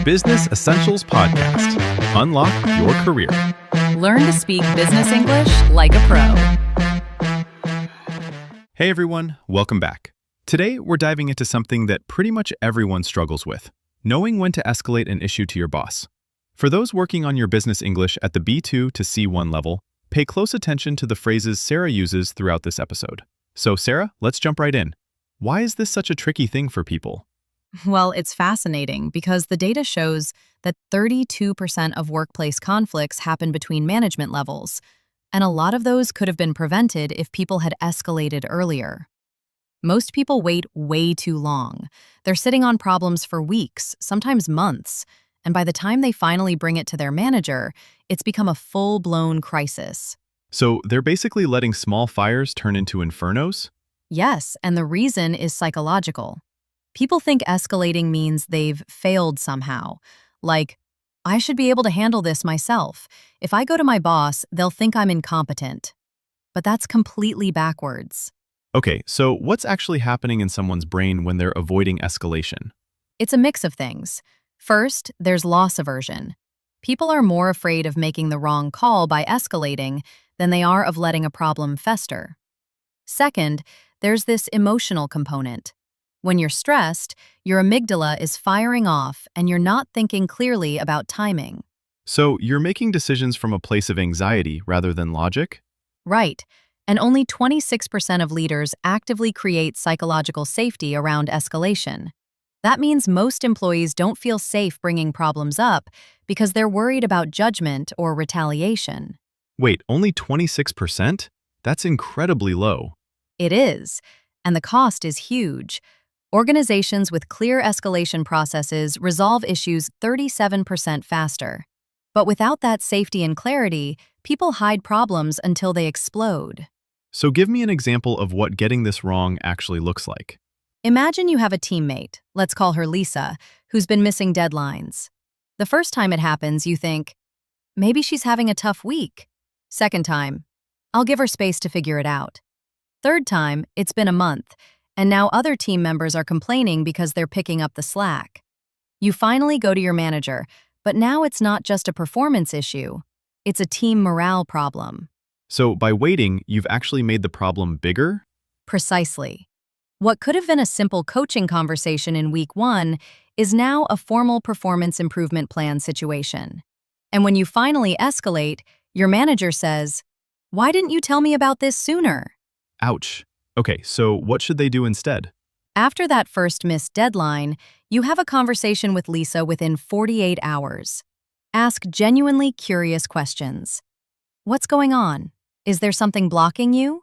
Business Essentials Podcast. Unlock your career. Learn to speak business English like a pro. Hey everyone, welcome back. Today, we're diving into something that pretty much everyone struggles with, knowing when to escalate an issue to your boss. For those working on your business English at the B2 to C1 level, pay close attention to the phrases Sarah uses throughout this episode. So Sarah, let's jump right in. Why is this such a tricky thing for people? Well, it's fascinating because the data shows that 32% of workplace conflicts happen between management levels, and a lot of those could have been prevented if people had escalated earlier. Most people wait way too long. They're sitting on problems for weeks, sometimes months, and by the time they finally bring it to their manager, it's become a full-blown crisis. So they're basically letting small fires turn into infernos? Yes, and the reason is psychological. People think escalating means they've failed somehow. Like, I should be able to handle this myself. If I go to my boss, they'll think I'm incompetent. But that's completely backwards. Okay, so what's actually happening in someone's brain when they're avoiding escalation? It's a mix of things. First, there's loss aversion. People are more afraid of making the wrong call by escalating than they are of letting a problem fester. Second, there's this emotional component. When you're stressed, your amygdala is firing off and you're not thinking clearly about timing. So you're making decisions from a place of anxiety rather than logic? Right. And only 26% of leaders actively create psychological safety around escalation. That means most employees don't feel safe bringing problems up because they're worried about judgment or retaliation. Wait, only 26%? That's incredibly low. It is, and the cost is huge. Organizations with clear escalation processes resolve issues 37% faster. But without that safety and clarity, people hide problems until they explode. So give me an example of what getting this wrong actually looks like. Imagine you have a teammate, let's call her Lisa, who's been missing deadlines. The first time it happens, you think, maybe she's having a tough week. Second time, I'll give her space to figure it out. Third time, it's been a month, and now other team members are complaining because they're picking up the slack. You finally go to your manager, but now it's not just a performance issue. It's a team morale problem. So by waiting, you've actually made the problem bigger? Precisely. What could have been a simple coaching conversation in week 1 is now a formal performance improvement plan situation. And when you finally escalate, your manager says, "Why didn't you tell me about this sooner?" Ouch. Okay, so what should they do instead? After that first missed deadline, you have a conversation with Lisa within 48 hours. Ask genuinely curious questions. What's going on? Is there something blocking you?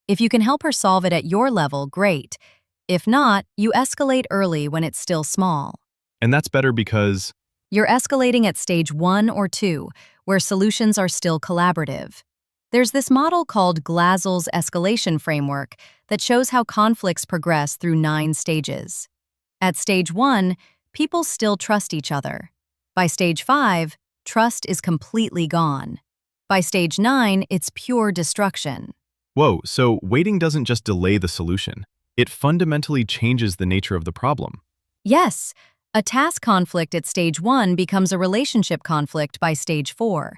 If you can help her solve it at your level, great. If not, you escalate early when it's still small. And that's better because... You're escalating at stage 1 or 2, where solutions are still collaborative. There's this model called Glasl's escalation framework that shows how conflicts progress through 9 stages. At stage 1, people still trust each other. By stage 5, trust is completely gone. By stage 9, it's pure destruction. Whoa, so waiting doesn't just delay the solution. It fundamentally changes the nature of the problem. Yes, a task conflict at stage 1 becomes a relationship conflict by stage 4.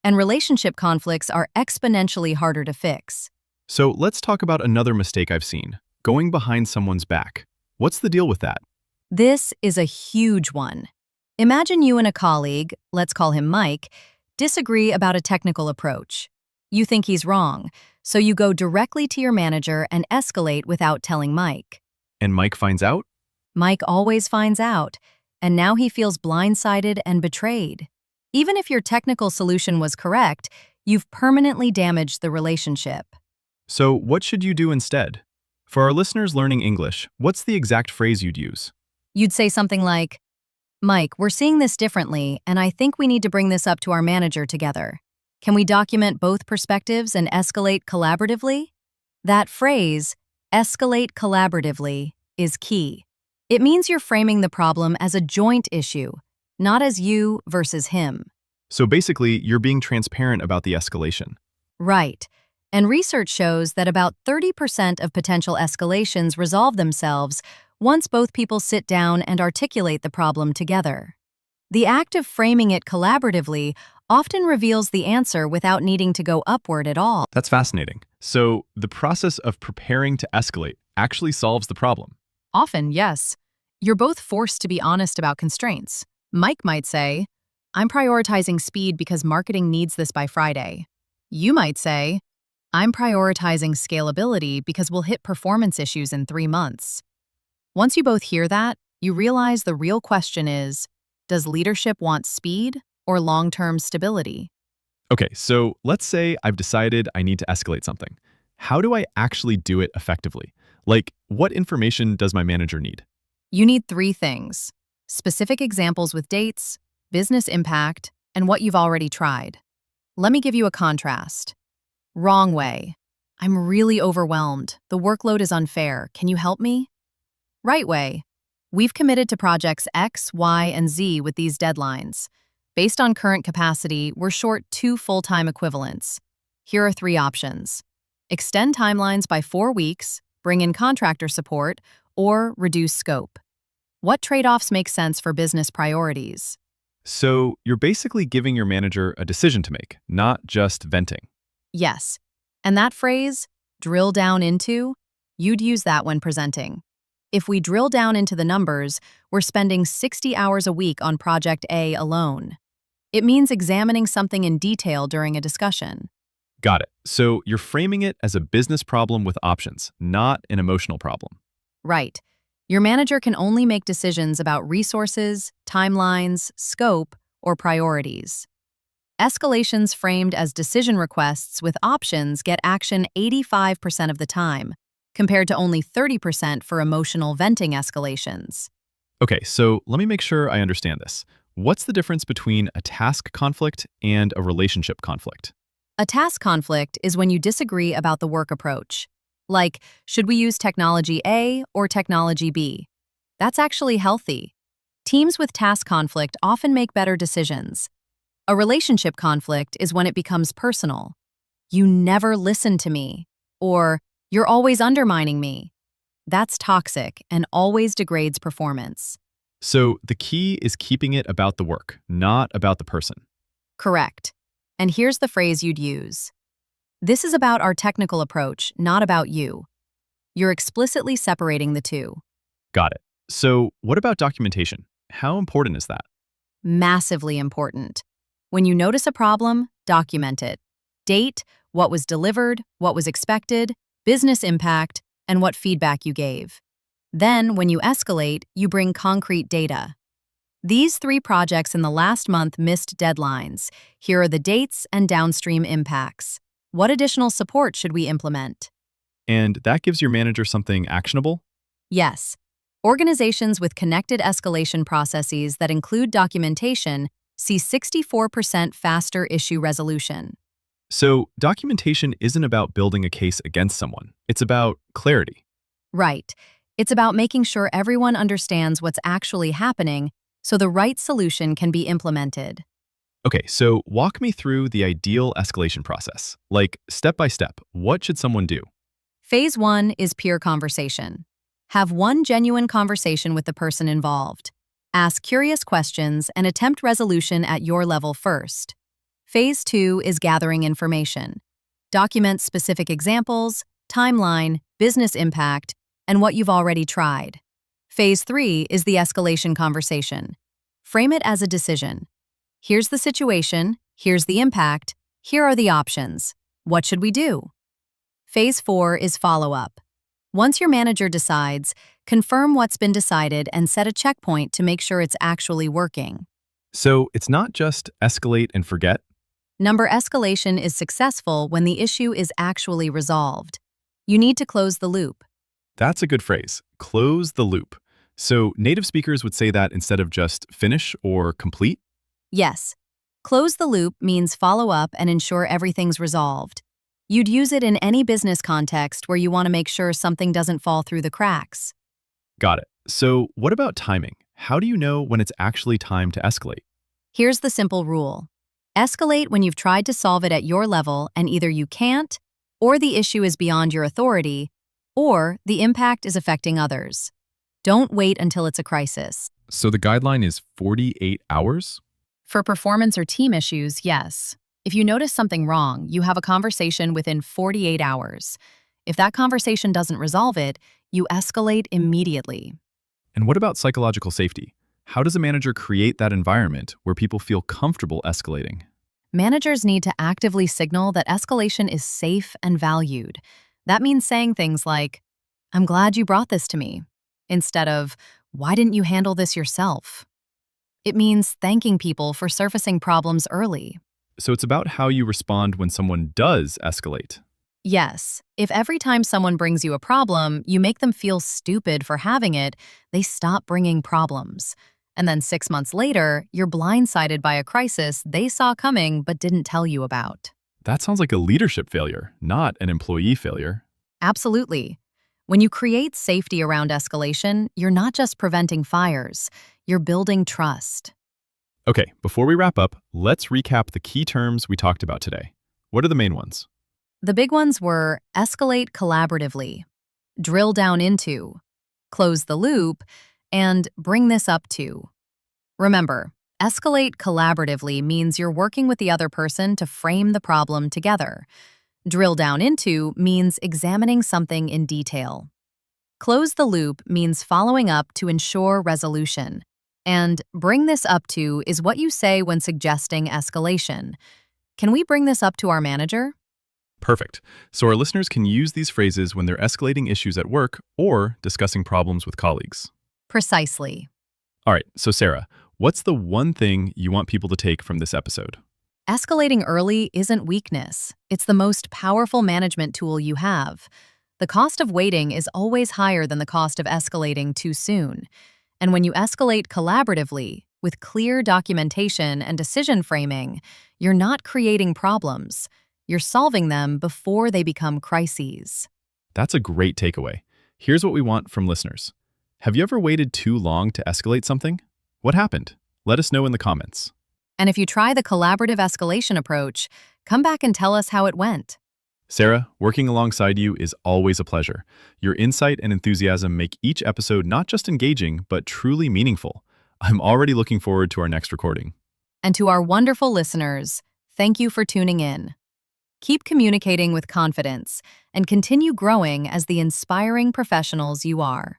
And relationship conflicts are exponentially harder to fix. So let's talk about another mistake I've seen, going behind someone's back. What's the deal with that? This is a huge one. Imagine you and a colleague, let's call him Mike, disagree about a technical approach. You think he's wrong, so you go directly to your manager and escalate without telling Mike. And Mike finds out? Mike always finds out, and now he feels blindsided and betrayed. Even if your technical solution was correct, you've permanently damaged the relationship. So what should you do instead? For our listeners learning English, what's the exact phrase you'd use? You'd say something like, "Mike, we're seeing this differently, and I think we need to bring this up to our manager together. Can we document both perspectives and escalate collaboratively?" That phrase, escalate collaboratively, is key. It means you're framing the problem as a joint issue, not as you versus him. So basically, you're being transparent about the escalation. Right. And research shows that about 30% of potential escalations resolve themselves once both people sit down and articulate the problem together. The act of framing it collaboratively often reveals the answer without needing to go upward at all. That's fascinating. So the process of preparing to escalate actually solves the problem. Often, yes. You're both forced to be honest about constraints. Mike might say, I'm prioritizing speed because marketing needs this by Friday. You might say, I'm prioritizing scalability because we'll hit performance issues in 3 months. Once you both hear that, you realize the real question is, does leadership want speed or long-term stability? Okay, so let's say I've decided I need to escalate something. How do I actually do it effectively? Like, what information does my manager need? You need 3 things: specific examples with dates, business impact, and what you've already tried. Let me give you a contrast. Wrong way. I'm really overwhelmed. The workload is unfair. Can you help me? Right way. We've committed to projects X, Y, and Z with these deadlines. Based on current capacity, we're short 2 full-time equivalents. Here are 3 options: extend timelines by 4 weeks, bring in contractor support, or reduce scope. What trade-offs make sense for business priorities? So you're basically giving your manager a decision to make, not just venting. Yes. And that phrase, drill down into, you'd use that when presenting. If we drill down into the numbers, we're spending 60 hours a week on Project A alone. It means examining something in detail during a discussion. Got it. So you're framing it as a business problem with options, not an emotional problem. Right. Your manager can only make decisions about resources, timelines, scope, or priorities. Escalations framed as decision requests with options get action 85% of the time, compared to only 30% for emotional venting escalations. Okay, so let me make sure I understand this. What's the difference between a task conflict and a relationship conflict? A task conflict is when you disagree about the work approach. Like, should we use technology A or technology B? That's actually healthy. Teams with task conflict often make better decisions. A relationship conflict is when it becomes personal. You never listen to me, or you're always undermining me. That's toxic and always degrades performance. So the key is keeping it about the work, not about the person. Correct. And here's the phrase you'd use. This is about our technical approach, not about you. You're explicitly separating the two. Got it. So what about documentation? How important is that? Massively important. When you notice a problem, document it. Date, what was delivered, what was expected, business impact, and what feedback you gave. Then, when you escalate, you bring concrete data. These 3 projects in the last month missed deadlines. Here are the dates and downstream impacts. What additional support should we implement? And that gives your manager something actionable? Yes. Organizations with connected escalation processes that include documentation see 64% faster issue resolution. So documentation isn't about building a case against someone. It's about clarity. Right. It's about making sure everyone understands what's actually happening so the right solution can be implemented. Okay, so walk me through the ideal escalation process. Like, step by step, what should someone do? Phase 1 is peer conversation. Have one genuine conversation with the person involved. Ask curious questions and attempt resolution at your level first. Phase 2 is gathering information. Document specific examples, timeline, business impact, and what you've already tried. Phase 3 is the escalation conversation. Frame it as a decision. Here's the situation, here's the impact, here are the options. What should we do? Phase 4 is follow-up. Once your manager decides, confirm what's been decided and set a checkpoint to make sure it's actually working. So it's not just escalate and forget. Number escalation is successful when the issue is actually resolved. You need to close the loop. That's a good phrase, close the loop. So native speakers would say that instead of just finish or complete? Yes. Close the loop means follow up and ensure everything's resolved. You'd use it in any business context where you want to make sure something doesn't fall through the cracks. Got it. So what about timing? How do you know when it's actually time to escalate? Here's the simple rule. Escalate when you've tried to solve it at your level and either you can't, or the issue is beyond your authority, or the impact is affecting others. Don't wait until it's a crisis. So the guideline is 48 hours? For performance or team issues, yes. If you notice something wrong, you have a conversation within 48 hours. If that conversation doesn't resolve it, you escalate immediately. And what about psychological safety? How does a manager create that environment where people feel comfortable escalating? Managers need to actively signal that escalation is safe and valued. That means saying things like, "I'm glad you brought this to me," instead of, "Why didn't you handle this yourself?" It means thanking people for surfacing problems early. So it's about how you respond when someone does escalate. Yes, if every time someone brings you a problem, you make them feel stupid for having it, they stop bringing problems. And then 6 months later, you're blindsided by a crisis they saw coming but didn't tell you about. That sounds like a leadership failure, not an employee failure. Absolutely. When you create safety around escalation, you're not just preventing fires, you're building trust. Okay, before we wrap up, let's recap the key terms we talked about today. What are the main ones? The big ones were escalate collaboratively, drill down into, close the loop, and bring this up to. Remember, escalate collaboratively means you're working with the other person to frame the problem together. Drill down into means examining something in detail. Close the loop means following up to ensure resolution. And bring this up to is what you say when suggesting escalation. Can we bring this up to our manager? Perfect. So our listeners can use these phrases when they're escalating issues at work or discussing problems with colleagues. Precisely. All right, so Sarah, what's the one thing you want people to take from this episode? Escalating early isn't weakness. It's the most powerful management tool you have. The cost of waiting is always higher than the cost of escalating too soon. And when you escalate collaboratively, with clear documentation and decision framing, you're not creating problems. You're solving them before they become crises. That's a great takeaway. Here's what we want from listeners. Have you ever waited too long to escalate something? What happened? Let us know in the comments. And if you try the collaborative escalation approach, come back and tell us how it went. Sarah, working alongside you is always a pleasure. Your insight and enthusiasm make each episode not just engaging, but truly meaningful. I'm already looking forward to our next recording. And to our wonderful listeners, thank you for tuning in. Keep communicating with confidence and continue growing as the inspiring professionals you are.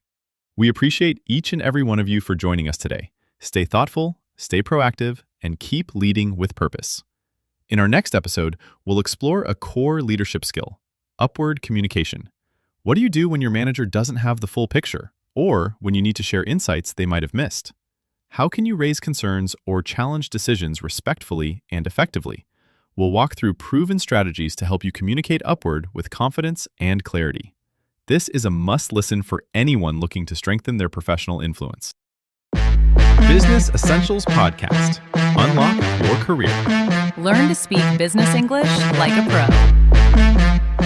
We appreciate each and every one of you for joining us today. Stay thoughtful, stay proactive, and keep leading with purpose. In our next episode, we'll explore a core leadership skill, upward communication. What do you do when your manager doesn't have the full picture, or when you need to share insights they might have missed? How can you raise concerns or challenge decisions respectfully and effectively? We'll walk through proven strategies to help you communicate upward with confidence and clarity. This is a must-listen for anyone looking to strengthen their professional influence. Business Essentials Podcast. Unlock your career. Learn to speak business English like a pro.